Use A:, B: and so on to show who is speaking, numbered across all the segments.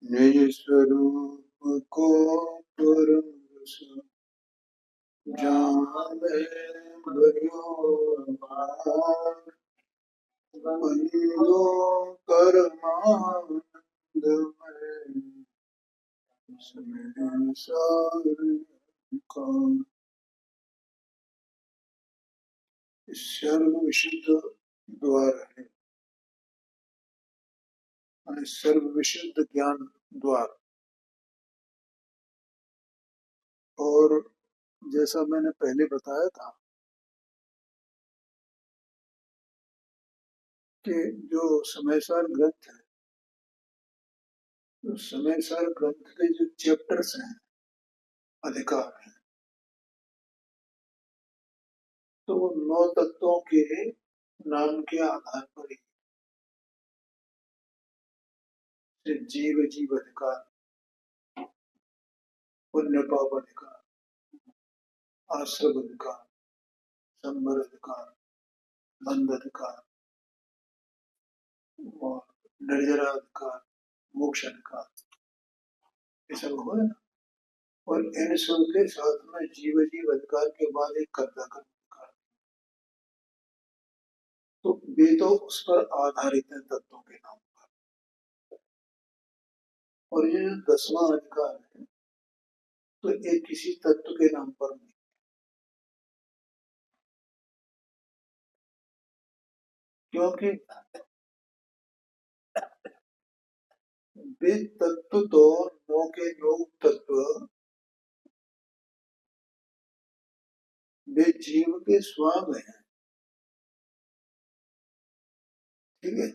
A: निज स्वरूप को परम रस जाने भयो अपार। बंदो परमानंद में संसार का। सर्व विशुद्ध द्वार है, सर्व विशुद्ध ज्ञान द्वार। और जैसा मैंने पहले बताया था कि जो समयसार ग्रंथ है, तो समयसार ग्रंथ के जो चैप्टर्स हैं, अधिकार हैं, तो वो 9 तत्वों के नाम के आधार पर ही जीव जीव अधिकार, पुण्य पाप अधिकार, आश्रम अधिकार, संबर अधिकार, बंध अधिकार और निर्जरा अधिकार, मोक्ष अधिकार, ये सब हुए ना। और इन सब के साथ में जीव जीव अधिकार के बाद एक कर्ता कर्म अधिकार, तो वे तो उस पर आधारित है तत्वों के नाम पर। और ये जो 10वां अधिकार है, तो ये किसी तत्व के नाम पर नहीं, क्योंकि वे तत्व तो 9 के 9 तत्व वे जीव के स्वांग हैं, ठीक है।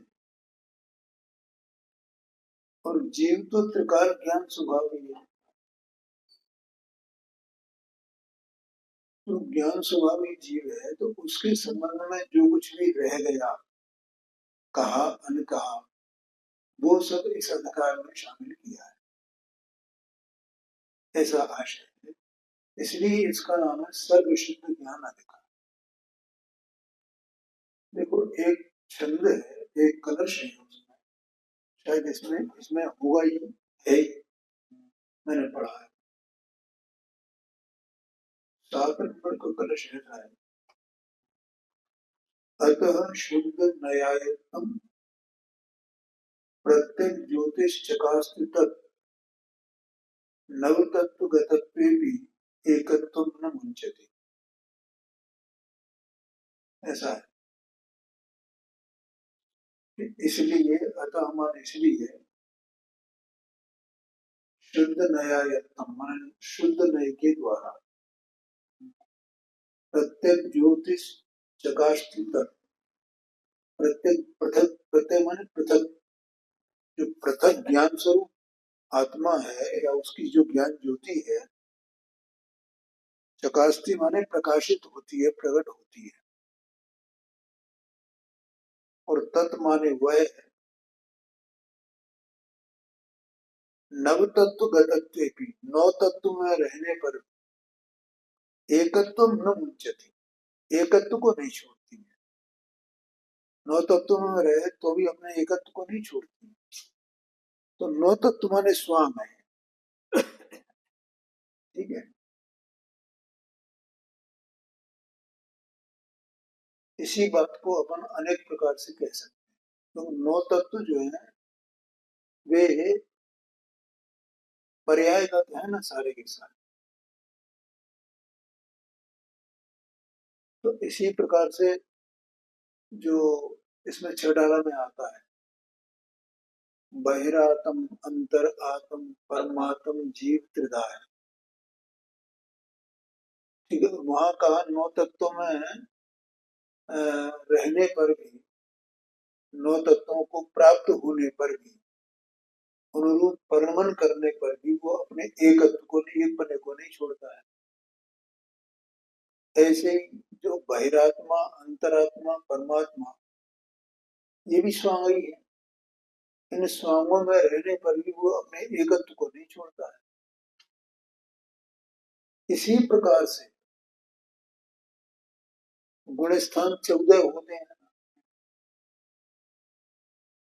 A: और जीव तो त्रिकाल ज्ञान स्वभाव ही है, तो ज्ञान स्वभावी जीव है, तो उसके संबंध में जो कुछ भी रह गया, कहा अनकहा, वो सब इस अधिकार में शामिल किया है, ऐसा आशय है। इसलिए इसका नाम है सर्वशुद्ध ज्ञान अधिकार। देखो, एक छंद है, एक कलश है, उसमें शायद इसमें इसमें होगा ही, है, मैंने पढ़ा है। 7 नंबर का कलश ऐसा है, अतः शुद्ध न्यायत्म प्रत्येक ज्योतिष चकास्तित नवतत्व गतत्वे भी एकत्व न मुंचते, ऐसा है। इसलिए अतः मान इसलिए शुद्ध न्यायत्म मान शुद्ध न्याय के द्वारा प्रत्येक ज्योतिष चकास्तित, प्रत्येक पृथक, प्रत्यय माने पृथक, जो पृथक ज्ञान स्वरूप आत्मा है या उसकी जो ज्ञान ज्योति है, चकास्ती माने प्रकाशित होती है, प्रकट होती है। और तत् माने वह नव तत्व गतत्व भी, 9 तत्व में रहने पर एकत्व न मुंचती, एकत्व को नहीं छोड़ती है। 9 तत्व में रहे तो भी अपने एकत्व को नहीं छोड़ती। तो 9 तत्व माने स्वाम है, ठीक है। इसी बात को अपन अनेक प्रकार से कह सकते हैं। तो 9 तत्व जो है वे पर्यायगत है ना, सारे के सारे। तो इसी प्रकार से जो इसमें छठाला में आता है, बहिरातम अंतर आत्म परमात्म जीव त्रिधा है, ठीक है। वहां कहा 9 तत्वों में रहने पर भी, 9 तत्वों को प्राप्त होने पर भी, अनुरूप परमन करने पर भी वो अपने एकत्व को, एक पने को नहीं छोड़ता है। ऐसे ही जो बहिरात्मा, अंतरात्मा, परमात्मा, ये भी स्वांग ही है। इन स्वांगों में रहने पर भी वो अपने एकत्व को नहीं छोड़ता है। इसी प्रकार से गुण स्थान 14 होते हैं,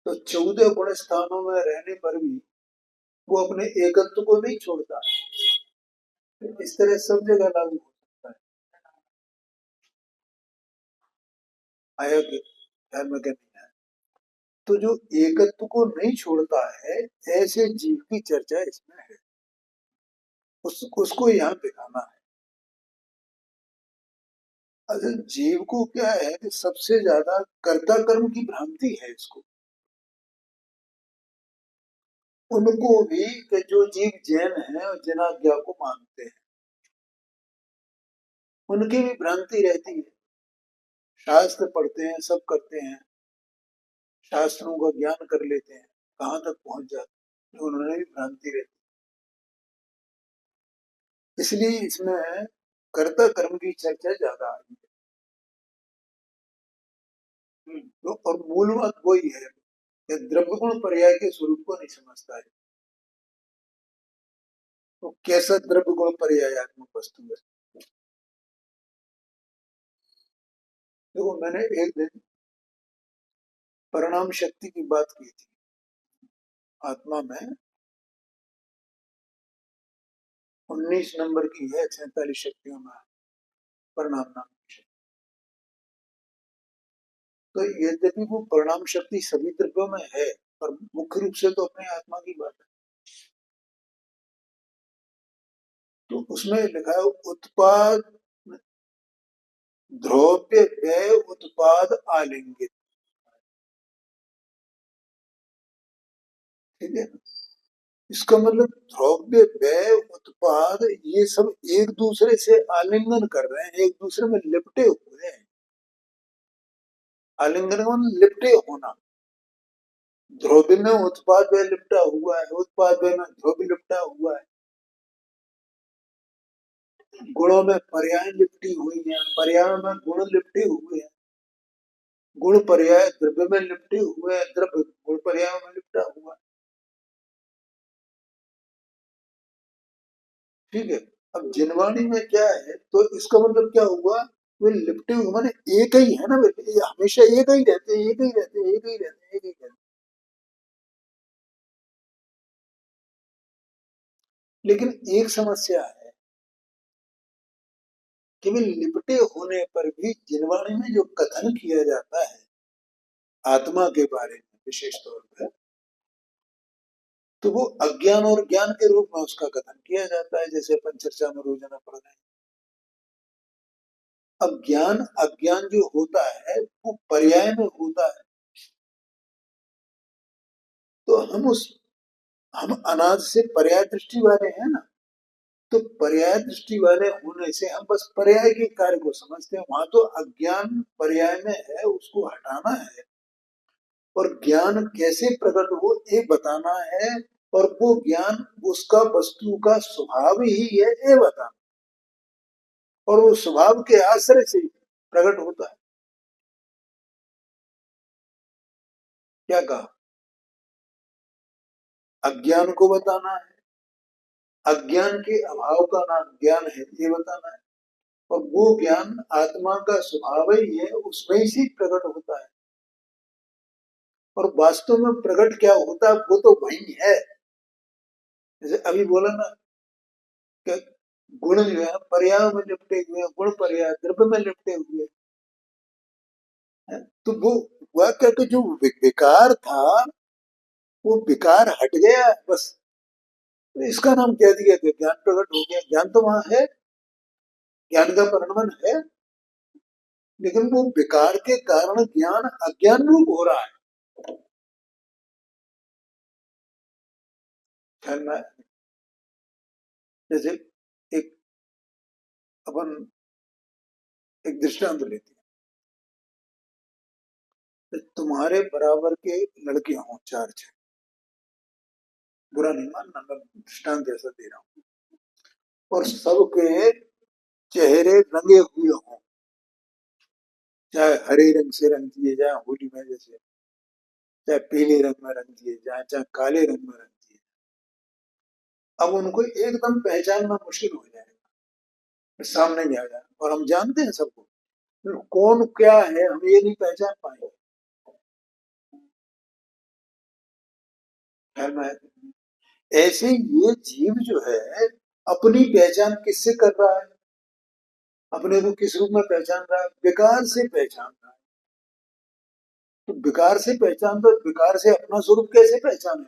A: तो 14 गुण स्थानों में रहने पर भी वो अपने एकत्व को नहीं छोड़ता। इस तरह सब जगह लागू हो सकता है। आया कि ध्यान में क्या नहीं आया? तो जो एकत्व को नहीं छोड़ता है, ऐसे जीव की चर्चा इसमें है। उसको यहाँ दिखाना है। अगर जीव को क्या है कि सबसे ज्यादा कर्ता कर्म की भ्रांति है इसको। उनको भी कि जो जीव जैन है और जनाज्ञा को मानते हैं, उनकी भी भ्रांति रहती है। शास्त्र पढ़ते हैं, सब करते हैं, शास्त्रों का ज्ञान कर लेते हैं, कहाँ तक पहुंच जाते हैं, उन्होंने भी भ्रांति रहती है। इसलिए इसमें कर्ता कर्म की चर्चा ज्यादा आई है। तो और मूल बात वही है कि द्रव्य गुण पर्याय के स्वरूप को नहीं समझता है। तो कैसा द्रव्य गुण पर्यायात्मक वस्तु है? देखो, मैंने एक दिन परिणाम शक्ति की बात की थी। आत्मा में 19 नंबर की है 47 शक्तियों में परिणाम नाम की शक्ति। तो यद्यपि वो परिणाम शक्ति सभी द्रव्यों में है, पर मुख्य रूप से तो अपने आत्मा की बात है। तो उसमें लिखा है उत्पाद द्रव्य व्यय उत्पाद आलिंगित। ठीक है, इसका मतलब द्रव्य व्यय उत्पाद ये सब एक दूसरे से आलिंगन कर रहे हैं, एक दूसरे में लिपटे हुए हैं। आलिंगन में लिपटे होना। द्रव्य में उत्पाद व्यय लिपटा हुआ है, उत्पाद व्यय में द्रव्य लिपटा हुआ है। गुणों में पर्याय लिपटी हुई है, पर्याय में गुण लिपटे हुए हैं, गुण पर्याय द्रव्य में लिपटे हुए हैं, द्रव्य गुण पर्याय में लिपटा हुआ है। ठीक है, अब जिनवाणी में क्या है, तो इसका मतलब क्या हुआ? वे लिपटे हुए माने एक ही है ना, वे हमेशा एक ही रहते हैं, एक ही रहते हैं, एक ही रहते हैं, एक ही रहते हैं। लेकिन एक समस्या है कि वे लिपटे होने पर भी जिनवाणी में जो कथन किया जाता है आत्मा के बारे में विशेष तौर पर, तो वो अज्ञान और ज्ञान के रूप में उसका कथन किया जाता है, जैसे अपन चर्चा में रोजाना पढ़ रहे हैं। अब ज्ञान अज्ञान जो होता है वो पर्याय में होता है। तो हम अनाज से पर्याय दृष्टि वाले हैं ना। तो पर्याय दृष्टि वाले होने से हम बस पर्याय के कार्य को समझते हैं। वहां तो अज्ञान पर्याय में है, उसको हटाना है और ज्ञान कैसे प्रकट हो ये बताना है। और वो ज्ञान उसका वस्तु का स्वभाव ही है ये बताना, और वो स्वभाव के आश्रय से प्रकट होता है। क्या कहा? अज्ञान को बताना है, अज्ञान के अभाव का नाम ज्ञान है ये बताना है, और वो ज्ञान आत्मा का स्वभाव ही है, उसमें ही से प्रकट होता है। और वास्तव में प्रकट क्या होता है वो तो वही है। जैसे अभी बोला ना कि गुण जो है पर्याय में लिपटे हुए, गुण पर्याय द्रव्य में लिपटे हुए हैं। तो वो वाक्य का जो विकार था वो विकार हट गया बस। तो इसका नाम कह दिया कि ज्ञान प्रकट हो गया। ज्ञान तो वहां है, ज्ञान का परिणमन है, लेकिन वो विकार के कारण ज्ञान अज्ञान रूप हो रहा है। ख्याल में? जैसे एक अपन एक दृष्टांत लेते हैं, तुम्हारे बराबर के लड़के हों 4-6, बुरा नहीं मानना, मैं दृष्टांत ऐसा दे रहा हूँ, और सबके चेहरे रंगे हुए हों, चाहे हरे रंग से रंग दिए जाए होली में, जैसे चाहे पीले रंग में रंग दिए जाए, चाहे काले रंग में रंग दिए। अब उनको एकदम पहचानना मुश्किल हो जाएगा, सामने नहीं आ जाए, और हम जानते हैं सबको कौन क्या है, हम ये नहीं पहचान पाएंगे। ख्याल में? ऐसे ये जीव जो है अपनी पहचान किससे कर रहा है? अपने को किस रूप में पहचान रहा है? विकार से पहचान रहा है। तो विकार से पहचान, तो विकार से अपना स्वरूप कैसे पहचाने?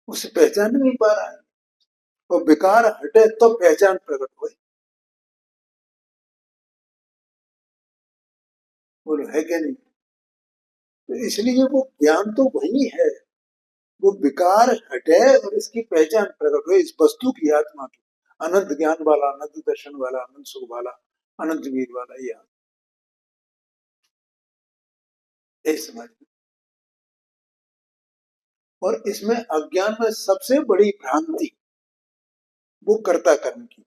A: उसे पहचान नहीं पा रहा है। और विकार हटे तो पहचान प्रकट हो। बोलो है क्या नहीं? तो इसलिए वो ज्ञान तो वही है, वो विकार हटे और इसकी पहचान प्रकट हो, इस वस्तु की, आत्मा की। अनंत ज्ञान वाला, अनंत दर्शन वाला, अनंत सुख वाला, अनंत वीर वाला, ये समझ। और इसमें अज्ञान में सबसे बड़ी भ्रांति वो कर्ता कर्म की।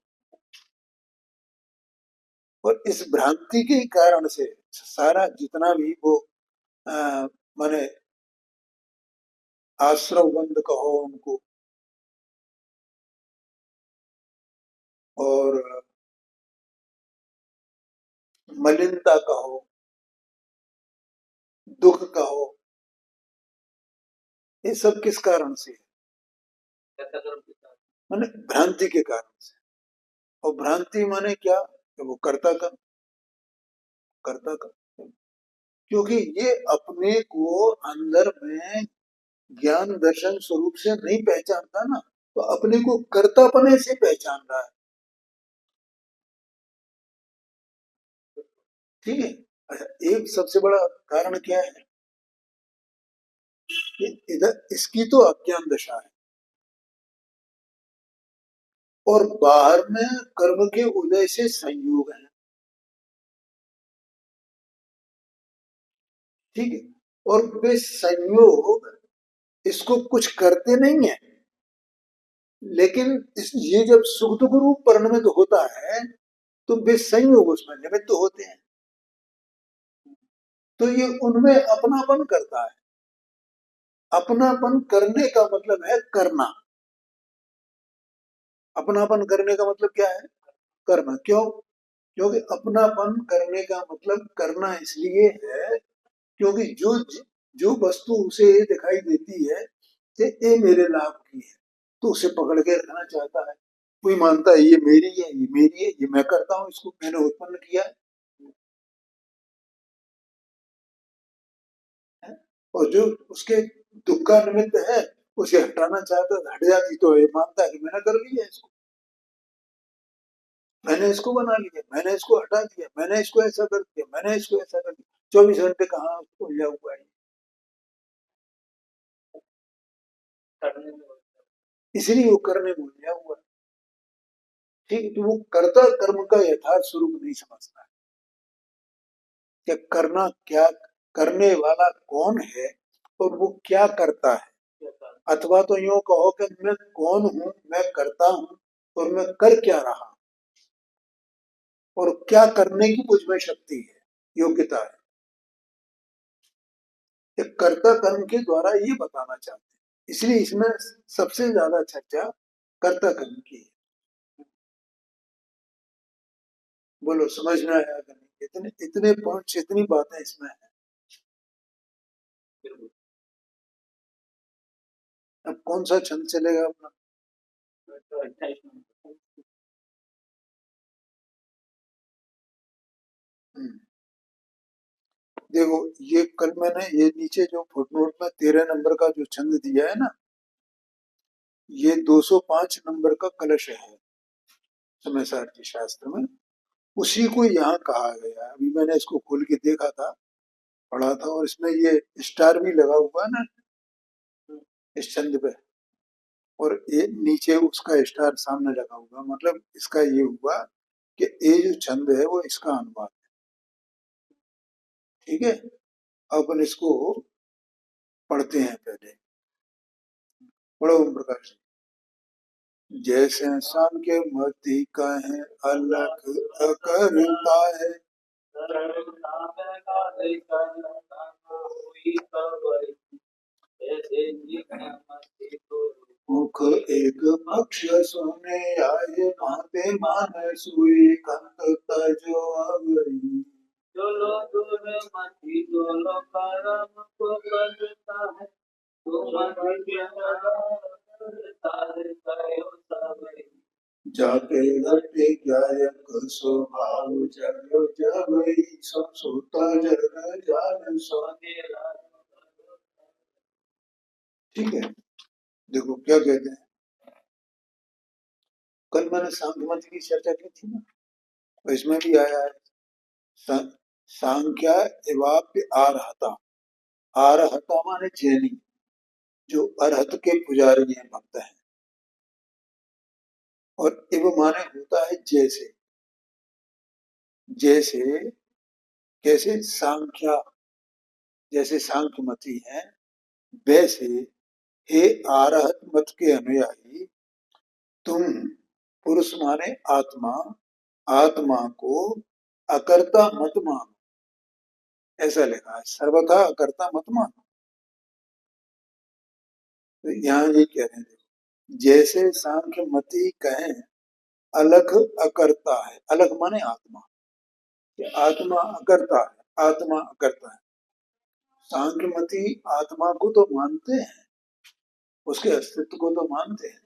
A: और इस भ्रांति के कारण से सारा जितना भी वो माने आश्रव बंद कहो उनको, और मलिनता कहो, दुख कहो, ये सब किस कारण से है? माने भ्रांति के कारण से। और भ्रांति माने क्या? कि वो कर्ता कर्म, कर्ता कर्म। क्योंकि ये अपने को अंदर में ज्ञान दर्शन स्वरूप से नहीं पहचानता ना, तो अपने को कर्तापने से पहचान रहा है। ठीक है। अच्छा, एक सबसे बड़ा कारण क्या है कि इधर इसकी तो अज्ञान दशा है, और बाहर में कर्म के उदय से संयोग है। ठीक है। और वे संयोग इसको कुछ करते नहीं है, लेकिन ये जब सुख दुख रूप परिणमित होता है तो वे संयोग उसमें निमित्त होते हैं। तो ये उनमें अपनापन करता है। अपनापन करने का मतलब है करना। अपनापन करने का मतलब क्या है? करना। क्यों? क्योंकि अपनापन करने का मतलब करना इसलिए है क्योंकि जो जो वस्तु उसे दिखाई देती है कि ये मेरे लाभ की है, तो उसे पकड़ के रखना चाहता है। कोई मानता है ये मेरी है, ये मेरी है, ये मैं करता हूँ, इसको मैंने उत्पन्न किया है। और जो उसके दुख का निमित्त है उसे हटाना चाहता है, हट जाती तो ये मानता है कि मैंने कर लिया इसको, मैंने इसको बना लिया, मैंने इसको हटा दिया, मैंने इसको ऐसा कर दिया, मैंने इसको ऐसा कर दिया। 24 घंटे कहाँ उलझा हुआ है, इसलिए वो करने में उलझा हुआ है। ठीक है। तो वो कर्ता कर्म का यथार्थ स्वरूप नहीं समझता है कि करना क्या, करने वाला कौन है और वो क्या करता है। अथवा तो यूं कहो कि मैं कौन हूं, मैं करता हूं, और मैं कर क्या रहा, और क्या करने की मुझ में शक्ति है, योग्यता है। ये कर्ता कर्म के द्वारा ये बताना चाहते हैं, इसलिए इसमें सबसे ज्यादा चर्चा कर्ता कर्म की है। बोलो समझ में आया कि नहीं? इतने इतने पॉइंट्स, इतनी बातें इसमें है। अब कौन सा छंद चलेगा अपना? हम्म, देखो, ये कल मैंने ये नीचे जो फुटनोट में 13 नंबर का जो छंद दिया है ना, ये 205 नंबर का कलश है समय सारथी शास्त्र में। उसी को यहाँ कहा गया है। अभी मैंने इसको खोल के देखा था, पढ़ा था, और इसमें ये स्टार भी लगा हुआ है ना इस छंद पे, और ये नीचे उसका स्टार सामने लगा हुआ, मतलब इसका ये हुआ कि ये जो छंद है वो इसका अनुवाद है। ठीक है। अपन इसको पढ़ते हैं पहले। पढ़ो ओम प्रकाश। जैसे सांख्य मति कहे अलख अकरता है, मुख एक पक्ष सुने आए, भांते मान सुई कंत तजो अगई। जाके घटे गायक स्वभाव जग जगई सब सोता जग जान स्वामी। ठीक है, देखो क्या कहते हैं। कल मैंने सांख्य मत की चर्चा की थी ना, और इसमें भी आया है सांख्या एवाप्य आरहता। आरहता माने जैनी, जो अरहत के पुजारी हैं, भक्त हैं। और इव माने होता है जैसे। जैसे कैसे? सांख्या जैसे सांख्यमती है, वैसे हे आरहत मत के अनुयायी, तुम, पुरुष माने आत्मा, आत्मा को अकर्ता मत मानो। ऐसा लिखा है, सर्वथा अकर्ता मत मानो। तो यहाँ ये कह रहे हैं, जैसे सांख्य मती कहें अलग अकर्ता है। अलग माने आत्मा, आत्मा अकर्ता है, आत्मा अकर्ता है। सांख्य मती आत्मा को तो मानते हैं, उसके अस्तित्व को तो मानते हैं,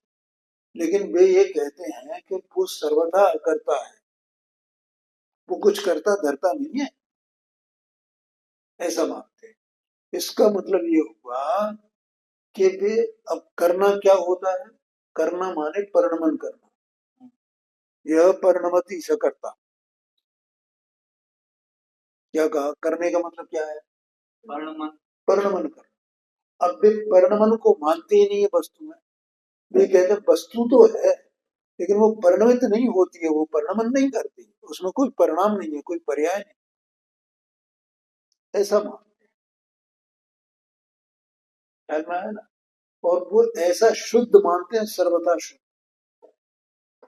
A: लेकिन वे ये कहते हैं कि वो सर्वथा अकर्ता है, वो कुछ करता धरता नहीं है, ऐसा मानते हैं। इसका मतलब ये हुआ कि वे, अब करना क्या होता है? करना माने परिणमन करना। यह परिणमति सकर्ता। क्या कहा? करने का मतलब क्या है? परिणमन। परिणमन करना। अब वे परिणमन को मानते ही नहीं है वस्तु में। वे कहते हैं वस्तु तो है, लेकिन वो परिणमित नहीं होती है, वो परिणमन नहीं करती, उसमें कोई परिणाम नहीं है, कोई पर्याय नहीं, ऐसा मानते हैं। ख्याल में आया ना? और वो ऐसा शुद्ध मानते हैं, सर्वथा शुद्ध।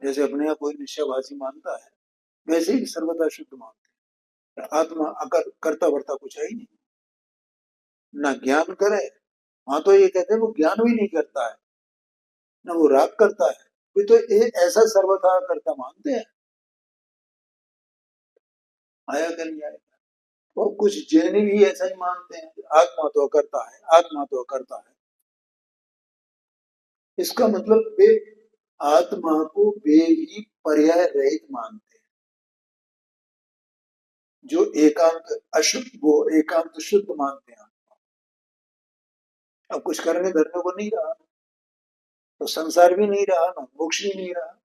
A: जैसे अपने यहाँ कोई निश्चयभाषी मानता है, वैसे ही सर्वथा शुद्ध मानते हैं। आत्मा अगर करता वर्ता कुछ है ही नहीं, ना ज्ञान करे। हाँ, तो ये कहते हैं वो ज्ञान भी नहीं करता है, ना वो राग करता है, वे तो ऐसा सर्वथा करता मानते हैं। आया कर नहीं आया? और कुछ जैनी भी ऐसा ही मानते हैं, आत्मा तो करता है, आत्मा तो करता है। इसका मतलब वे आत्मा को वे भी पर्याय रहित मानते हैं। जो एकांत अशुद्ध, वो एकांत शुद्ध मानते हैं। अब कुछ करने धरने को नहीं रहा, तो संसार भी नहीं रहा, ना मोक्ष भी नहीं रहा।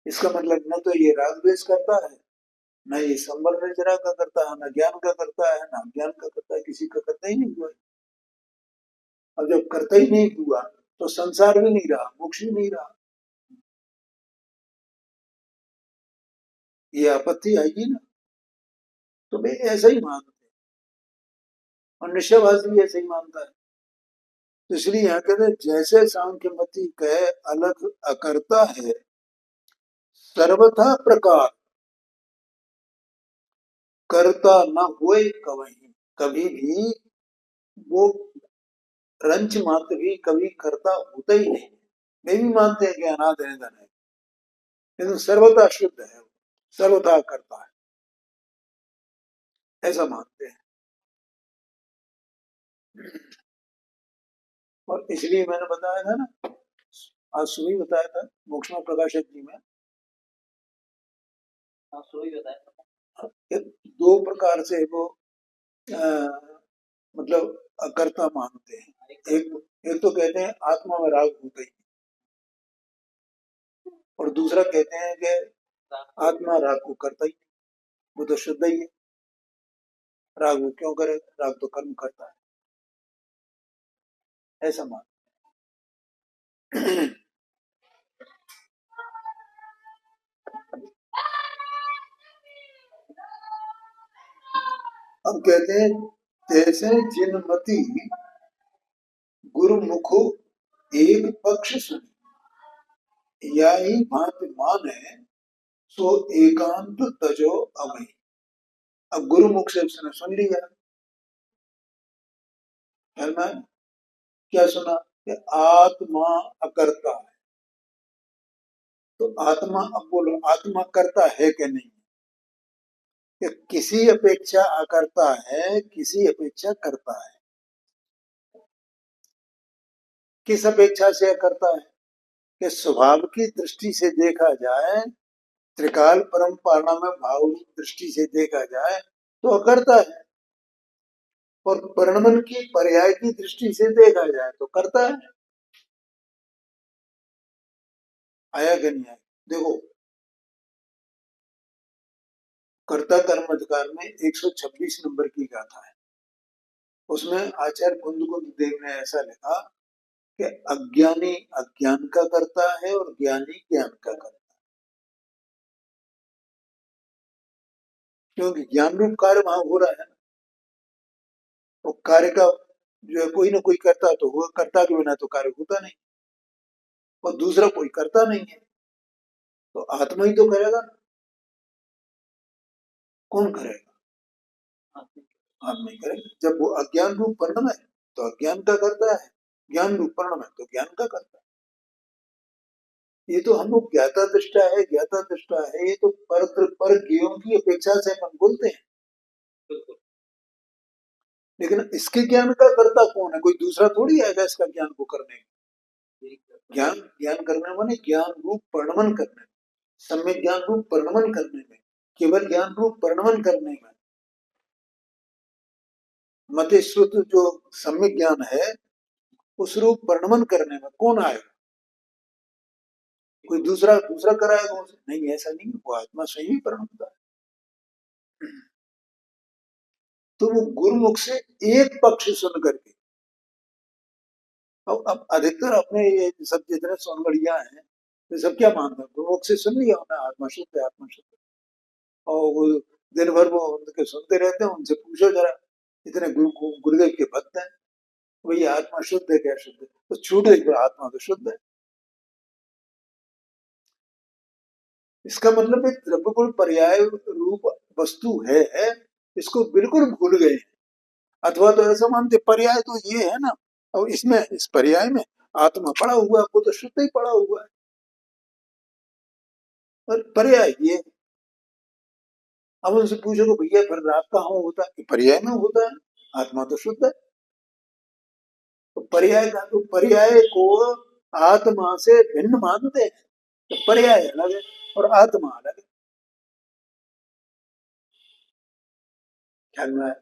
A: इसका मतलब न तो ये राग द्वेष करता है, न ये संबल रजरा का करता है, न ज्ञान का करता है, न ज्ञान का करता है, किसी का करता ही नहीं हुआ। और जब करता ही नहीं हुआ, तो संसार भी नहीं रहा, मोक्ष भी नहीं रहा। ये आपत्ति आएगी ना। तो वे ऐसा ही मानते हैं, और निश्चयवादी भी ऐसे ही मानता है। तो इसलिए यहाँ कहते हैं, जैसे सांख्यमति कहे अलग अकर्ता है, सर्वथा प्रकार करता न हुए कवहीं। कभी भी वो रंच मात्र भी कभी करता होता ही नहीं। वे भी मानते हैं कि अनाद निधन है, लेकिन सर्वथा शुद्ध है, सर्वथा करता है, ऐसा मानते हैं। और इसलिए मैंने बताया था ना, आज सुबह बताया था मोक्ष में प्रकाशक जी में, दो प्रकार से वो मतलब अकर्ता मानते हैं। एक तो कहते हैं आत्मा में राग होता ही, और दूसरा कहते हैं कि आत्मा राग को करता ही, वो तो शुद्ध ही है, राग वो क्यों करे, राग तो कर्म करता है, ऐसा मान। अब कहते हैं, तैसे जिनमति गुरुमुखो एक पक्ष सुनी, या ही भांति मान है, सो एकांत तजो अवही। अब गुरुमुख से उसने सुन लिया, है ना? क्या सुना? कि आत्मा अकर्ता है। तो आत्मा, अब बोलो आत्मा करता है कि नहीं? कि किसी अपेक्षा अकर्ता है, किसी अपेक्षा करता है। किस अपेक्षा से करता है कि स्वभाव की दृष्टि से देखा जाए, त्रिकाल परम पारणा में भाव दृष्टि से देखा जाए तो अकर्ता है, और परिणमन की पर्याय की दृष्टि से देखा जाए तो करता है। आया कि नहीं आया? देखो, कर्ता कर्म अधिकार में 126 नंबर की गाथा है। उसमें आचार्य कुंद देव ने ऐसा लिखा कि अज्ञानी अज्ञान का करता है और ज्ञानी ज्ञान का करता है, क्योंकि ज्ञान रूप कार्य वहां हो रहा है। और कार्य का जो है कोई ना कोई करता तो हुआ, कर्ता के बिना तो कार्य होता नहीं, और दूसरा कोई करता नहीं है, तो आत्मा ही तो करेगा ना। कौन करेगा? आत्मा ही करेगा। जब वो अज्ञान रूप परिणाम है तो अज्ञान का करता है, ज्ञान रूप परिणाम है तो ज्ञान का करता है। ये तो हम लोग ज्ञाता दृष्टा है, ज्ञाता दृष्टा है, ये तो पर ज्ञों की अपेक्षा से हम बोलते हैं। लेकिन इसके ज्ञान का कर्ता कौन है? कोई दूसरा थोड़ी आएगा इसका ज्ञान को करने। ज्ञान ज्ञान करने माने ज्ञान रूप परिणमन करने में, सम्यक ज्ञान रूप परिणमन करने में, केवल ज्ञान रूप परिणमन करने में, मते श्रुत जो सम्यक ज्ञान है उस रूप परिणमन करने में कौन आएगा? कोई दूसरा दूसरा कराएगा उसे? नहीं, ऐसा नहीं, वो आत्मा से ही परिणमता है। तो वो गुरुमुख से एक पक्ष सुन करके, अब अधिकतर अपने ये सब जितने सोनगढ़िया हैं ये सब क्या मानते हैं? गुरुमुख से सुन लिया उन्हें, आत्मा शुद्ध है, आत्मा शुद्ध है। और वो दिन भर वो उनके सुनते रहते हैं। उनसे पूछो जरा, इतने गुरुदेव के भक्त हैं, वही आत्मा शुद्ध है क्या शुद्ध है? तो छूट गई, आत्मा तो शुद्ध है। इसका मतलब एक द्रव्य गुण पर्याय रूप वस्तु है, इसको बिल्कुल भूल गए। अथवा तो ऐसा मानते पर्याय तो ये है ना, और इसमें इस पर्याय में आत्मा पड़ा हुआ है, वो तो शुद्ध ही पड़ा हुआ है, और पर्याय ये। अब उनसे पूछो भैया फिर रात कहाँ होता है? पर्याय में होता है, आत्मा तो शुद्ध है। तो पर्याय का तो पर्याय को आत्मा से भिन्न मानते हैं, तो पर्याय अलग है और आत्मा अलग है। ख्याल में आया?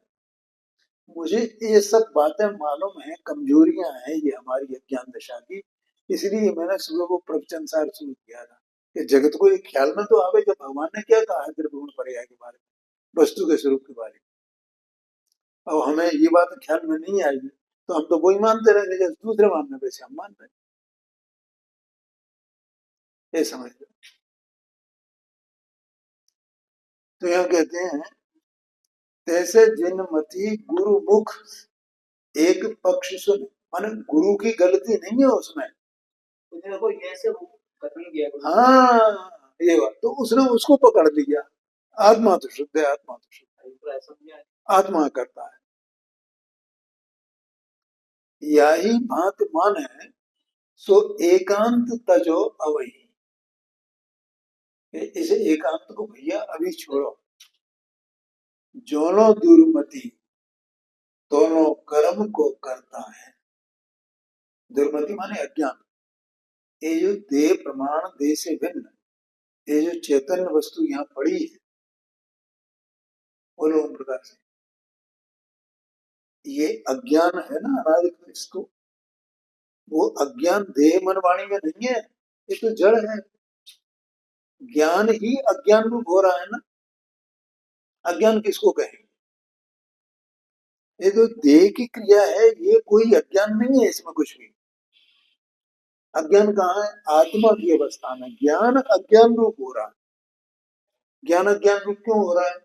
A: मुझे ये सब बातें मालूम है, कमजोरियां हैं ये हमारी अज्ञान दशा की, इसलिए मैंने सुबह को प्रवचन सार शुरू किया था कि जगत को एक ख्याल में तो आवे जब भगवान ने क्या कहा है द्रव्य पर्याय के बारे में, वस्तु के स्वरूप के बारे में। अब हमें ये बात ख्याल में नहीं आएगी तो हम तो वही मानते रहेंगे जैसे दूसरे मानने वैसे हम मान रहे हैं। ये समझ लो। तो यह कहते हैं, तैसे जिनमति गुरु मुख एक पक्ष सुन, माने गुरु की गलती नहीं है उसमें, देखो ये से वो कर नहीं गया। हाँ, ये बात तो उसने उसको पकड़ लिया। आत्मा तो शुद्ध है, आत्मा तो शुद्ध है, आत्मा करता है। यही भांत मान है सो एकांत तजो अवही, इसे एकांत को भैया अभी छोड़ो। जोनो दुर्मति दोनों कर्म को करता है। दुर्मति माने अज्ञान। ये जो देह प्रमाण देह से भिन्न, ये जो चैतन्य वस्तु यहाँ पड़ी है, बोलो प्रकार से, ये अज्ञान है ना अनादिक, इसको वो अज्ञान देह मन वाणी में नहीं है, ये तो जड़ है। ज्ञान ही अज्ञान रूप हो रहा है ना। अज्ञान किसको कहेंगे? ये तो देह की क्रिया है, ये कोई अज्ञान नहीं है इसमें कुछ भी। अज्ञान कहाँ है? आत्मा की अवस्था में ज्ञान अज्ञान रूप हो रहा है। ज्ञान अज्ञान रूप क्यों हो रहा है?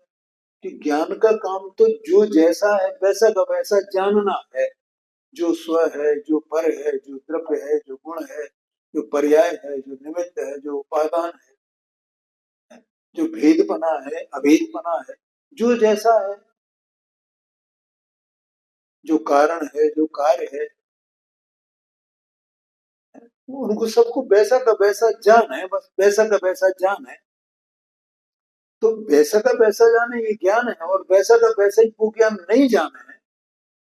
A: कि ज्ञान का काम तो जो जैसा है वैसा का वैसा जानना है। जो स्व है, जो पर है, जो द्रव्य है, जो गुण है, जो पर्याय है, जो निमित्त है, जो उपादान है, जो भेदपना है, अभेदपना है, जो जैसा है, जो कारण है, जो कार्य है, उनको सबको वैसा का वैसा जान है, बस वैसा का वैसा जान है। तो वैसा का वैसा जाने ये ज्ञान है, और वैसा का वैसा ही वो ज्ञान नहीं जाना है,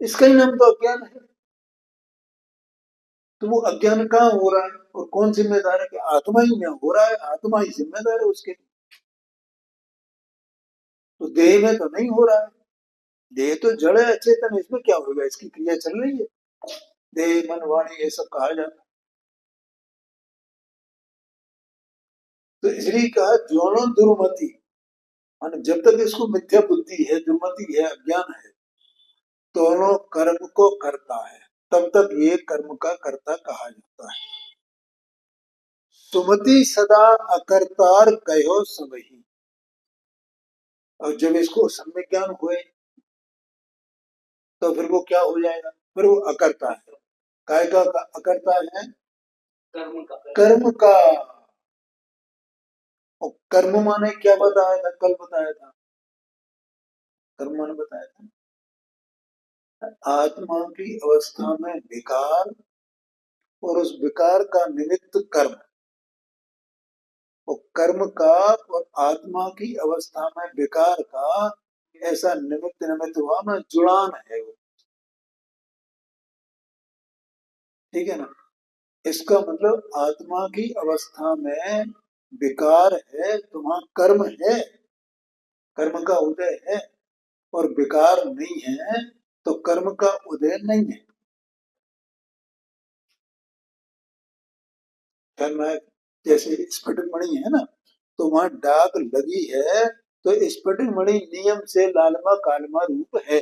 A: इसका ही नाम तो अज्ञान है। तो वो अज्ञान कहाँ हो रहा है और कौन जिम्मेदार है? कि आत्मा ही में हो रहा है, आत्मा ही जिम्मेदार है उसके लिए। तो देह में तो नहीं हो रहा है, देह तो जड़ है, अचेतन, इसमें क्या होगा? इसकी क्रिया चल रही है, देह मन वाणी ये सब कहा जाता है। तो इसलिए कहा ज्वानो दुर्मति, माने जब तक इसको मिथ्या बुद्धि है, दुर्मति है, अज्ञान है, दोनों कर्म को करता है, तब तक ये कर्म का कर्ता कहा जाता है। सुमति सदा अकर्तार कहो सबही। और जब इसको सम्यक ज्ञान हुए तो फिर वो क्या हो जाएगा? फिर वो अकर्ता है। काय का अकर्ता है? कर्म का। और कर्म माने क्या बताया था? कल बताया था, कर्म माने बताया था आत्मा की अवस्था में विकार और उस विकार का निमित्त कर्म, और कर्म का और आत्मा की अवस्था में विकार का ऐसा निमित्त निमित्त हुआ ना, जुड़ान है वो, ठीक है ना? इसका मतलब आत्मा की अवस्था में विकार है तो वहां कर्म है, कर्म का उदय है, और विकार नहीं है तो कर्म का उदय नहीं है। कर्म है, जैसे स्फटिक मणि है ना, तो वहां डाक लगी है, तो स्फटिक मणि नियम से लालमा कालमा रूप है,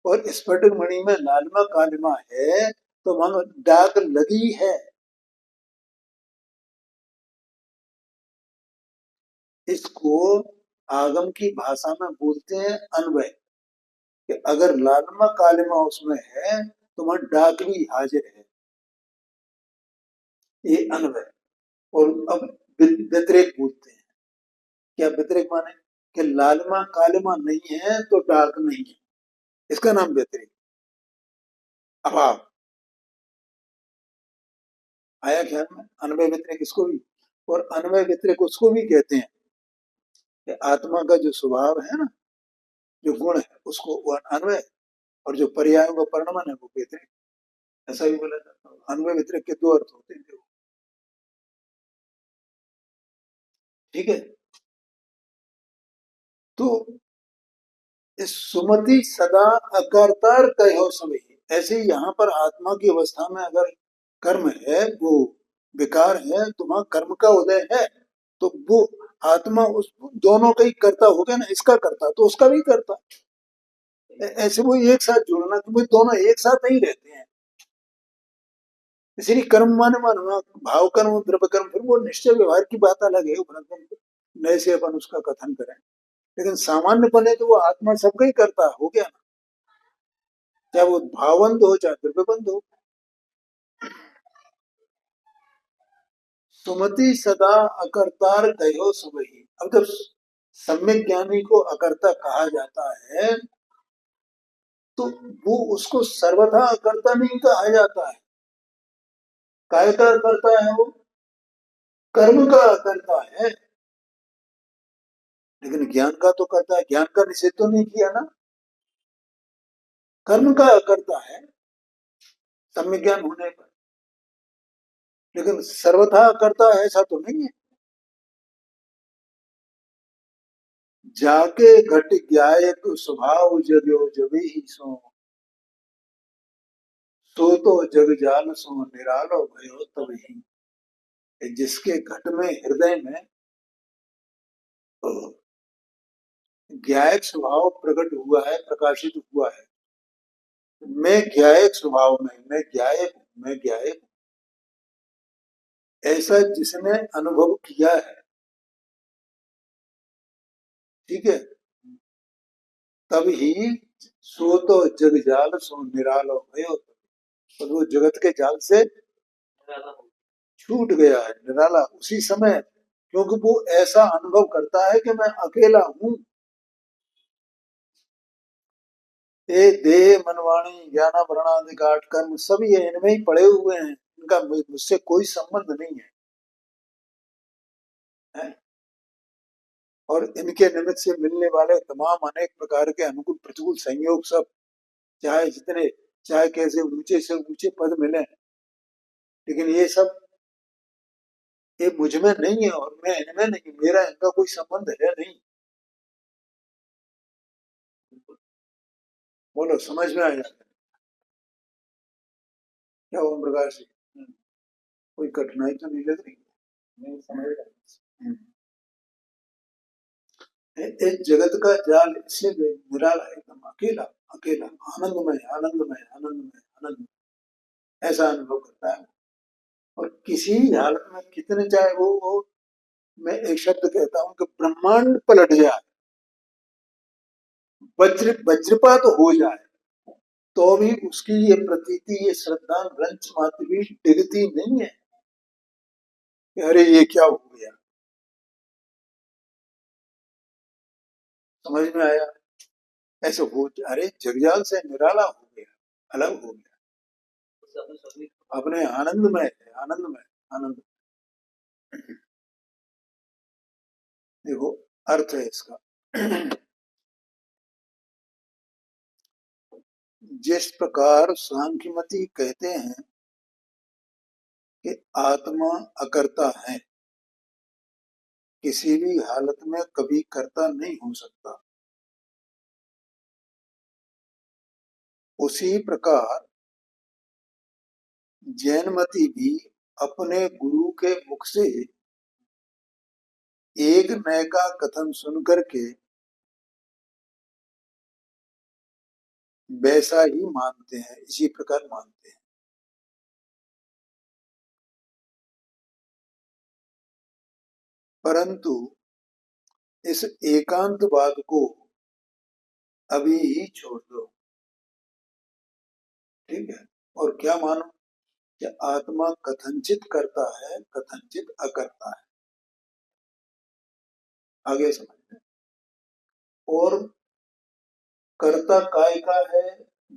A: और स्फटिक मणि में लालमा कालमा है तो वहां डाक लगी है। इसको आगम की भाषा में बोलते हैं अन्वय, कि अगर लालिमा कालिमा उसमें है तो वहां डाक भी हाजिर है, ये अन्वय। और अब व्यतिरेक बोलते हैं। क्या व्यतिरेक माने? कि लालिमा कालिमा नहीं है तो डाक नहीं है, इसका नाम व्यतिरेक, अभाव। आया ख्याल में? अन्वय व्यतिरेक इसको भी, और अन्वय व्यतिरेक उसको भी कहते हैं कि आत्मा का जो स्वभाव है ना, जो गुण है, उसको वो अन्वय, और जो पर्यायों का परिणमन है वो व्यतिरेक, ऐसा भी बोला जाता है। अन्वय व्यतिरेक के दो अर्थ होते हैं, ठीक है? तो इस सुमति सदा अकर्तार कहो सभी, ऐसे ही यहाँ पर आत्मा की अवस्था में अगर कर्म है, वो विकार है, तो वहां कर्म का उदय है, तो वो आत्मा उस दोनों का ही कर्ता हो गया ना, इसका कर्ता तो उसका भी कर्ता। ऐसे वो एक साथ जुड़ना, तो वो दोनों एक साथ नहीं रहते हैं। इसीलिए कर्म माने मानना, भाव कर्म द्रव्य कर्म, फिर वो निश्चय व्यवहार की बात अलग है, नए से अपन उसका कथन करें, लेकिन सामान्य बने तो वो आत्मा सबका ही करता हो गया ना, चाहे वो भावबंध हो चाहे द्रव्यबंध हो। सुमति सदा अकर्तार कहो सबही। अब जब सम्यक ज्ञानी को अकर्ता कहा जाता है तो वो उसको सर्वथा अकर्ता नहीं कहा जाता है। काय का अकर्ता है वो? कर्म का अकर्ता है। लेकिन ज्ञान का तो करता है, ज्ञान का निषेध तो नहीं किया ना, कर्म का अकर्ता है सम्यक ज्ञान होने पर, लेकिन सर्वथा अकर्ता है ऐसा तो नहीं है। जाके घट ज्ञायक स्वभाव जगो जबी ही सो तो जग जाल सो निरालो भयो तभी। जिसके घट में, हृदय में ज्ञायक स्वभाव प्रकट हुआ है, प्रकाशित हुआ है, मैं ज्ञायक स्वभाव में, मैं ज्ञायक हूं, मैं ज्ञायक हूं, ऐसा जिसने अनुभव किया है, ठीक है, तब ही सो तो जग जाल सो निरालो भयो, तो वो जगत के जाल से छूट गया है, निराला उसी समय, क्योंकि वो ऐसा अनुभव करता है कि मैं अकेला हूं। ये देह मनवाणी ज्ञानाभरणादि घाट कर्म सभी है, इनमें ही पड़े हुए हैं, इनका मुझसे कोई संबंध नहीं है, है? और इनके निमित्त से मिलने वाले तमाम अनेक प्रकार के अनुकूल प्रतिकूल संयोग सब, चाहे जितने चाहे कैसे ऊंचे से ऊंचे पद मिले, लेकिन ये सब ये मुझ में नहीं है और मैं इनमें नहीं, मेरा इनका कोई संबंध है नहीं। बोलो, समझ में आ जाता है क्या ओम प्रकाश जी? कोई कठिनाई तो नहीं लग रही? नहीं, समझ रहा। इस जगत का जाल इससे निराला, एकदम अकेला अकेला, आनंदमय आनंदमय आनंदमय आनंदमय, ऐसा अनुभव करता है। और किसी हालत में कितने चाहे वो मैं एक शब्द कहता हूं कि ब्रह्मांड पलट जाए, वज्रपात हो जाए, तो भी उसकी ये प्रतीति, ये श्रद्धा रंच मात्र भी डिगती नहीं है कि अरे ये क्या हो गया। समझ में आया? ऐसे हो, अरे जगजाल से निराला हो गया, अलग हो गया, अपने आनंदमय है, आनंदमय आनंद। देखो अर्थ है इसका। जिस प्रकार सांख्यमती कहते हैं कि आत्मा अकर्ता है, किसी भी हालत में कभी कर्ता नहीं हो सकता, उसी प्रकार जैनमती भी अपने गुरु के मुख से एक नए का कथन सुनकर के वैसा ही मानते हैं, इसी प्रकार मानते हैं। परंतु इस एकांतवाद को अभी ही छोड़ दो, ठीक है? और क्या मानो कि आत्मा कथनचित करता है, कथनचित अकर्ता है। आगे समझते। और कर्ता काय का है,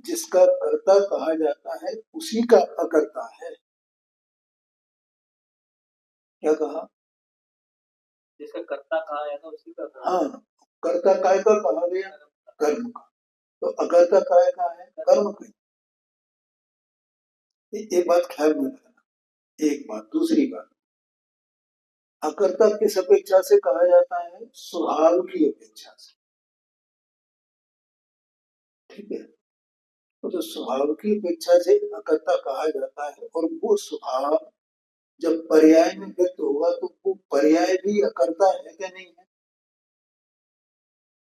A: जिसका कर्ता कहा जाता है उसी का अकर्ता है। क्या कहा? जिसका कर्ता कहा जाता है उसी का, हाँ, कर्ता काय का कहा गया? कर्म का। तो अकर्ता काय का है? कर्म का। एक बात ख्याल में रखना, एक बात। दूसरी बात, अकर्ता किस अपेक्षा से कहा जाता है? स्वभाव की अपेक्षा से, ठीक है? तो स्वभाव की अपेक्षा से अकर्ता कहा जाता है, और वो स्वभाव जब पर्याय में व्यक्त होगा तो वो पर्याय भी अकर्ता है क्या नहीं है?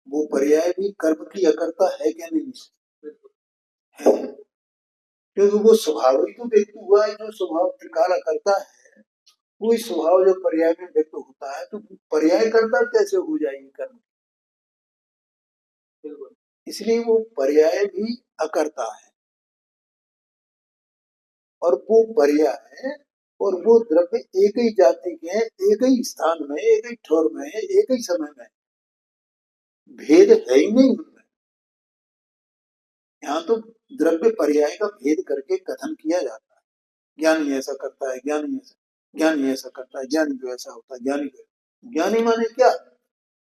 A: वो पर्याय भी कर्म की अकर्ता है क्या नहीं है? क्योंकि वो स्वभाव ही तो व्यक्त हुआ है, जो स्वभाव त्रिकाल अकर्ता है, वही स्वभाव जब पर्याय में व्यक्त होता है तो पर्याय कर्ता कैसे हो जाएगी कर्म? इसलिए वो पर्याय भी अकर्ता है, और वो पर्याय और वो द्रव्य एक ही जाति के हैं, एक ही स्थान में, एक ही ठोर में, एक ही समय में, भेद है ही नहीं उनमें। यहाँ तो द्रव्य पर्याय का भेद करके कथन किया जाता है। ज्ञानी ऐसा करता है, ज्ञानी ऐसा करता है, ज्ञानी जो ऐसा होता है, ज्ञानी माने क्या?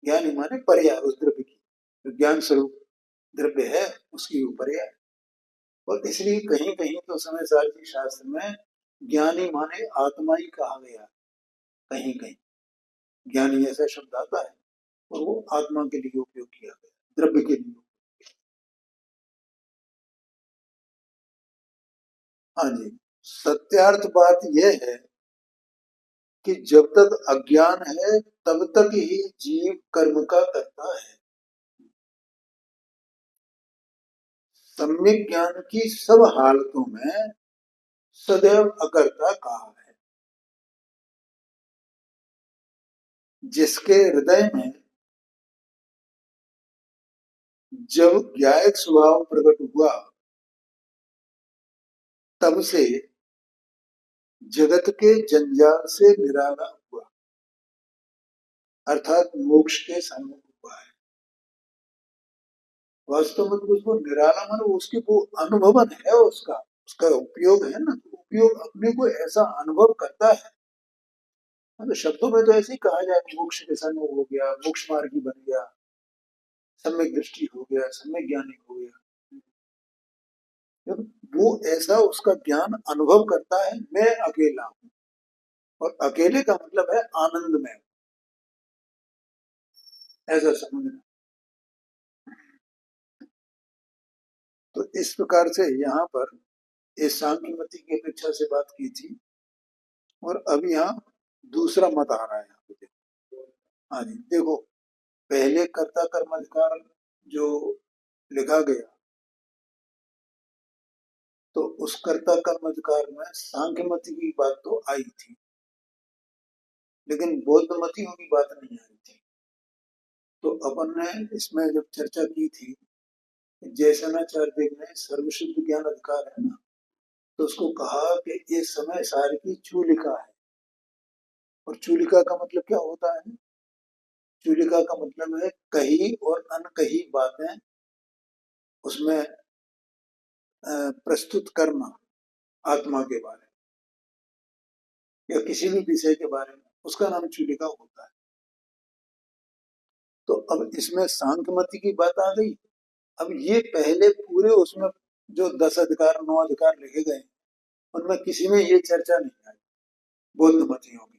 A: ज्ञानी माने पर्याय उस द्रव्य की, जो ज्ञान स्वरूप द्रव्य है उसकी वो पर्याय। और इसलिए कहीं कहीं तो समय सारथी शास्त्र में ज्ञानी माने आत्मा ही कहा गया, कहीं कहीं ज्ञानी ऐसा शब्द आता है, और वो आत्मा के लिए उपयोग किया गया, द्रव्य के लिए। हाँ जी। सत्यार्थ बात यह है कि जब तक अज्ञान है तब तक ही जीव कर्म का करता है। सम्यक ज्ञान की सब हालतों में सदैव अकर्ता कहा है। जिसके हृदय में जब ज्ञायक स्वभाव प्रकट हुआ, तब से जगत के जंजाल से निराला हुआ, अर्थात मोक्ष के सन्मुख हुआ है। वास्तव में तो उसको निराला मन, उसकी वो अनुभवन है, उसका उसका उपयोग है ना, उपयोग अपने को ऐसा अनुभव करता है। मतलब शब्दों में तो ऐसे ही कहा जाए, मोक्ष के सन्मुख हो गया, मोक्ष मार्गी बन गया, सम्यक दृष्टि हो गया, सम्यक ज्ञानी हो गया। वो ऐसा उसका ज्ञान अनुभव करता है, मैं अकेला हूं, और अकेले का मतलब है आनंद में, ऐसा समझना। तो इस प्रकार से यहाँ पर इस सांख्यमति की अपेक्षा से बात की थी, और अब यहाँ दूसरा मत आ रहा है यहाँ पे, देखो। हाँ जी, देखो, पहले कर्ता कर्म अधिकार जो लिखा गया, तो उस कर्ता कर्म अधिकार में सांख्यमति की बात तो आई थी, लेकिन बौद्धमतियों की बात नहीं आई थी। तो अपन ने इसमें जब चर्चा की थी, जैसनाचार्य देव ने सर्वशुद्ध ज्ञान अधिकार है ना, तो उसको कहा कि ये समय सार की चूलिका है। और चूलिका का मतलब क्या होता है? चूलिका का मतलब है कही और अनकही बातें, उसमें प्रस्तुत कर्म, आत्मा के बारे में या किसी भी विषय के बारे में, उसका नाम चूलिका होता है। तो अब इसमें सांख्यमति की बात आ गई। अब ये पहले पूरे उसमें जो 10 अधिकार 9 अधिकार लिखे गए, उनमें किसी में ये चर्चा नहीं आई बौद्धमतियों की।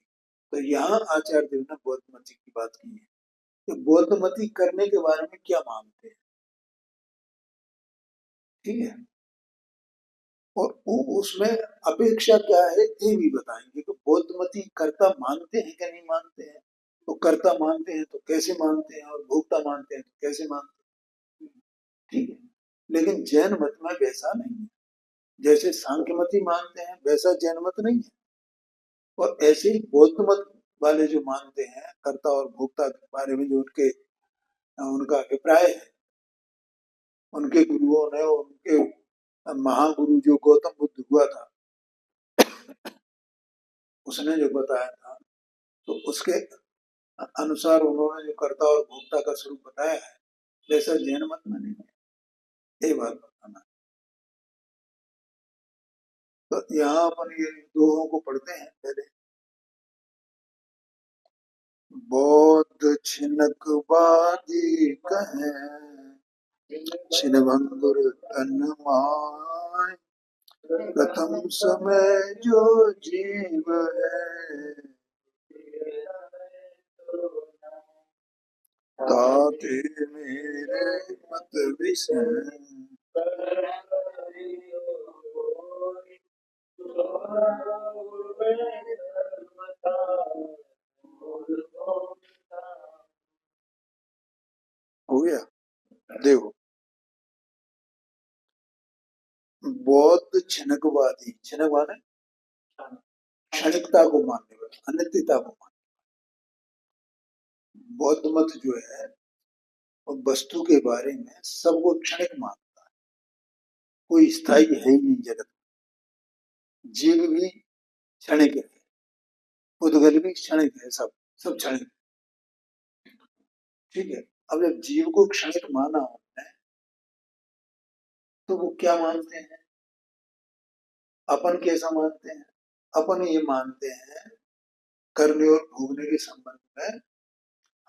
A: तो यहाँ आचार्य देव ने बौद्धमति की बात की है कि बौद्धमति करने के बारे में क्या मानते हैं, ठीक है। और वो उसमें अपेक्षा क्या है ये भी बताएंगे कि बौद्धमति कर्ता मानते हैं कि नहीं मानते हैं। तो कर्ता मानते हैं तो कैसे मानते हैं, और भोक्ता मानते हैं तो कैसे मानते हैं, ठीक है। लेकिन जैन मत में वैसा नहीं है, जैसे सांख्यमति मानते हैं वैसा जैन मत नहीं है। और ऐसे ही बौद्ध मत वाले जो मानते हैं कर्ता और भोक्ता के बारे में, जो उनके उनका अभिप्राय है, उनके गुरुओं ने, उनके महागुरु जो गौतम बुद्ध हुआ था, उसने जो बताया था, तो उसके अनुसार उन्होंने जो कर्ता और भोक्ता का स्वरूप बताया है, वैसा जैन मत में नहीं है, ये बात बताना। तो यहाँ अपन ये दोहों को पढ़ते हैं पहले। बौद्ध छिनक बादी कहें, छिनभंगुर तन माय, प्रथम समय जो जीव है, ताते मेरे मत विषय। हो गया। देखो, बौद्ध छिनकवादी, छिनक माने क्षणिकता को मानने वाले, अनित्यता को मानने। बौद्ध मत जो है वो वस्तु के बारे में सबको क्षणिक मानता है, कोई स्थायी है ही नहीं जगत में। जीव भी क्षणिक है, पुद्गल भी क्षणिक है, सब सब क्षणिक, ठीक है। अब जब जीव को क्षणिक माना हमने, तो वो क्या मानते हैं, अपन कैसा मानते हैं? अपन ये मानते हैं करने और भोगने के संबंध में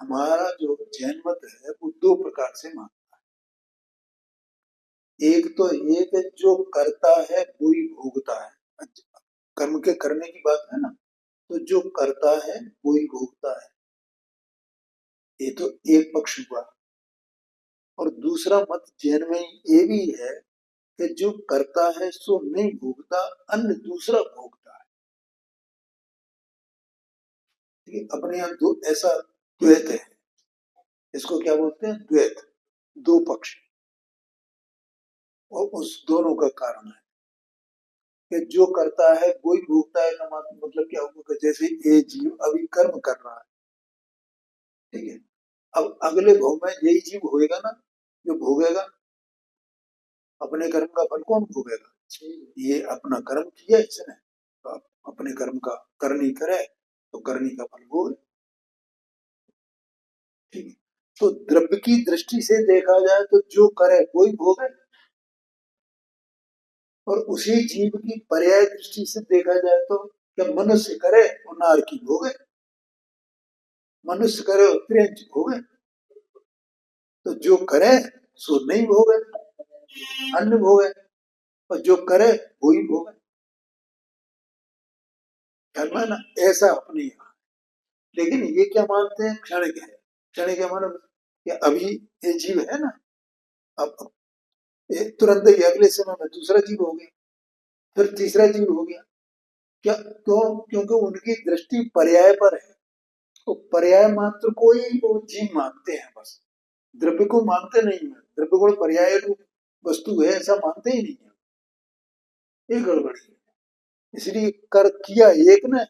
A: हमारा जो जैन मत है वो दो प्रकार से मानता है। एक तो ये कि जो करता है वो ही भोगता है, कर्म के करने की बात है ना, तो जो करता है वो ही भोगता है, ये तो एक पक्ष हुआ। और दूसरा मत जैन में ये भी है कि जो करता है सो नहीं भोगता, अन्य दूसरा भोगता है, ठीक है। अपने यहाँ दो ऐसा द्वैत है, इसको क्या बोलते हैं, द्वैत, दो पक्ष। और उस दोनों का कारण है कि जो करता है वो ही भोगता है का मतलब क्या होगा, जैसे ये जीव अभी कर्म कर रहा है, ठीक है। अब अगले भव में यही जीव होएगा ना जो भोगेगा, अपने कर्म का फल कौन भोगेगा? ये अपना कर्म किया इसने, तो अपने कर्म का करनी करे तो करनी का फल भोग, ठीक है। तो द्रव्य की दृष्टि से देखा जाए तो जो करे वो ही भोगे, और उसी जीव की पर्याय दृष्टि से देखा जाए तो क्या मनुष्य करे और नार की भोगे, मनुष्य करे और त्रियंच भोगे। तो जो करे सो नहीं भोगे, अन्य भोगे। और जो करे वही भोगे। ख्याल में ना, ऐसा अपने यहाँ। लेकिन ये क्या मानते हैं, क्षणिक है। क्षणिक है मानो कि अभी ये जीव है ना, अब ये तुरंत ही अगले समय में दूसरा जीव हो गया, फिर तीसरा जीव हो गया। क्या, क्यों? क्योंकि उनकी दृष्टि पर्याय पर है। तो पर्याय मात्र को ही वो जीव मानते हैं बस, द्रव्य को मानते नहीं है। द्रव्य को पर्याय रूप वस्तु है ऐसा मानते ही नहीं है। ये गड़बड़ी है। इसलिए कर किया एक ने,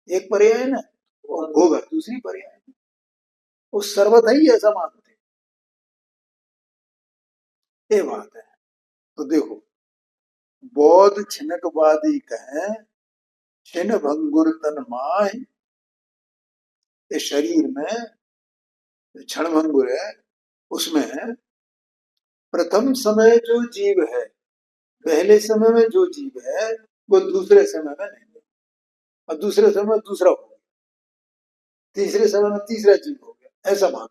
A: एक पर्याय ने, और होगा दूसरी पर्याय। वो सर्वथा ही ऐसा मानते हैं। ये बात है। तो देखो, बौद्ध छिनकवादी कहें छिन भंगुर तन माह, ये शरीर में क्षण भंगुर है, उसमें प्रथम समय जो जीव है, पहले समय में जो जीव है वो दूसरे समय में नहीं है, और दूसरे समय में दूसरा हो गया, तीसरे समय में तीसरा जीव हो गया, ऐसा मान।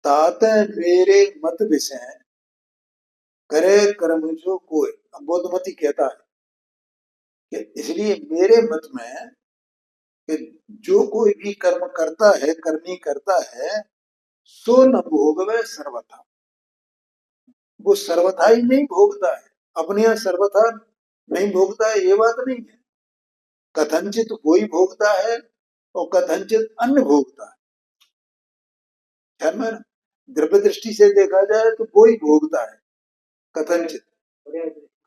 A: ताते मेरे मत विषय करे कर्म जो कोई। अब बौद्धमती कहता है कि इसलिए मेरे मत में कि जो कोई भी कर्म करता है, करनी करता है, सो न भोगवे सर्वथा। वो सर्वथा ही नहीं भोगता है, अपने यहाँ सर्वथा नहीं भोगता है, ये बात नहीं है। कथनचित वही भोगता है और कथनचित अन्य भोगता है। ध्यान में ना, द्रव्य दृष्टि से देखा जाए तो वही भोगता है कथनचित,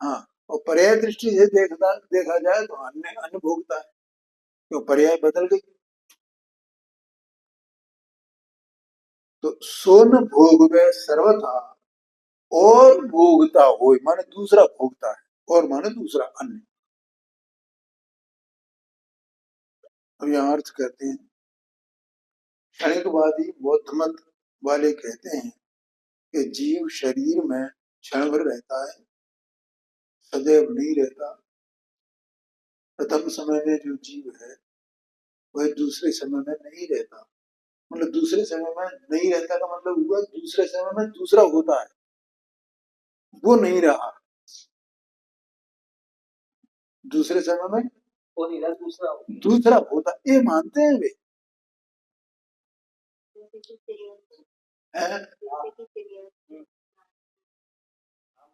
A: हाँ, और पर्याय दृष्टि से देखा जाए तो अन्य अन्य भोगता है, क्यों? पर्याय बदल गई। तो सोन भोगवे सर्वथा, और भोगता हो माने दूसरा भोगता है, और माने दूसरा अन्य। अब यहाँ अर्थ कहते हैं, क्षणिकवादी बौद्ध मत वाले कहते हैं कि जीव शरीर में क्षण भर रहता है, सदैव नहीं रहता। प्रथम समय में जो जीव है वह दूसरे समय में नहीं रहता। मतलब दूसरे समय में नहीं रहता का मतलब हुआ दूसरे समय में दूसरा होता है, वो नहीं रहा। दूसरे समय में वो नहीं रहा, दूसरा होता, ये मानते हैं वे।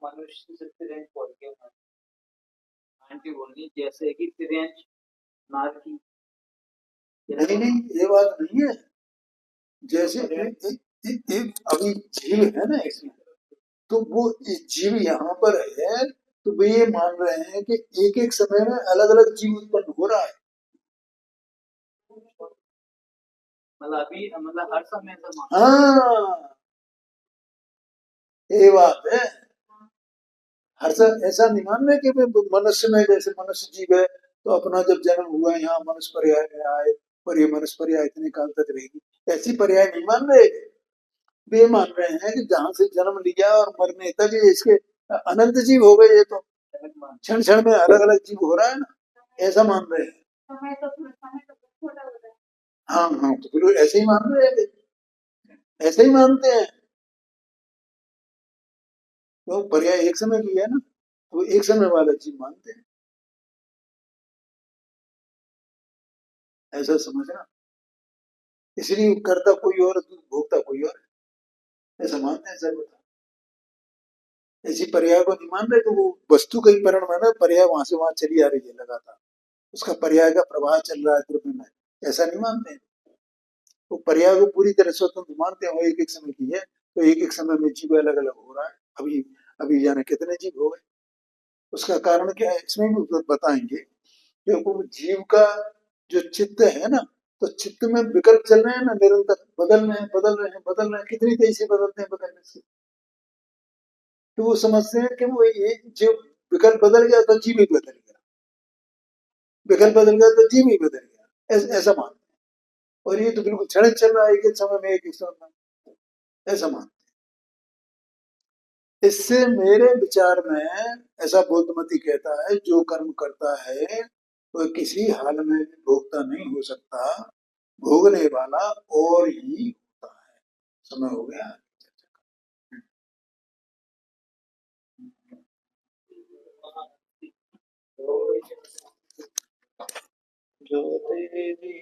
A: मनुष्य से तिरंज बोल के आंटी बोलनी जैसे कि तिरंज नार की। नहीं नहीं, ये बात नहीं है। जैसे एक अभी जीव है ना इसमें, तो वो जीव यहाँ पर है, तो वे ये मान रहे हैं कि एक एक समय में अलग अलग जीव उत्पन्न हो रहा है। मतलब अभी मतलब हर समय से, हाँ, ये बात है। हर समय ऐसा नहीं मान रहे कि मनुष्य में, जैसे मनुष्य जीव है तो अपना जब जन्म हुआ यहाँ मनुष्य पर्याय में आए और ये मनुष्य पर्याय इतने काल तक रहेगी, ऐसी पर्याय नहीं मान रहे। वे मान रहे हैं कि जहां से जन्म लिया और मरने तक ये इसके अनंत जीव हो गए, ये तो क्षण क्षण में अलग अलग जीव हो रहा है ना, ऐसा मान रहे हैं। हाँ हाँ, तो फिर ऐसे ही मान रहे हैं, ऐसे ही मानते हैं। तो पर्याय एक समय की है ना, तो एक समय वाला जीव मानते हैं, ऐसा समझना। इसलिए करता कोई और, भोगता कोई और, ऐसा मानते हैं सर्वथा। ऐसी पर्याय को नहीं मान रहे कि वो वस्तु का ही परिणाम है ना, पर्याय वहां से वहां चली आ रही है लगातार, उसका पर्याय का प्रवाह चल रहा है द्रव्य में, ऐसा नहीं मानते हैं। तो पर्याय को पूरी तरह स्वतंत्र मानते हैं, एक एक समय की है, तो एक एक समय में जीव अलग अलग हो रहा है। अभी अभी जाने कितने जीव हो गए, उसका कारण क्या है इसमें भी बताएंगे। क्योंकि जीव का जो चित्त है ना, तो चित्त में विकल्प चल रहे हैं ना, निरंतर बदल रहे हैं, बदल रहे हैं, बदल रहे हैं, कितनी तेजी से बदलते हैं बदलने से। तो वो समझते हैं कि वो ये जो विकल्प बदल गया तो जीव ही बदल गया, विकल्प बदल गया तो जीव ही बदल गया, ऐसा मानते हैं। और ये तो बिल्कुल क्षणिक चल रहा है, एक एक समय में, एक एक समय में, ऐसा मानते हैं। इससे मेरे विचार में ऐसा बौद्धमती कहता है, जो कर्म करता है वह किसी हाल में भी भोगता नहीं हो सकता, भोगने वाला और ही होता है। समय हो गया। जो तेरी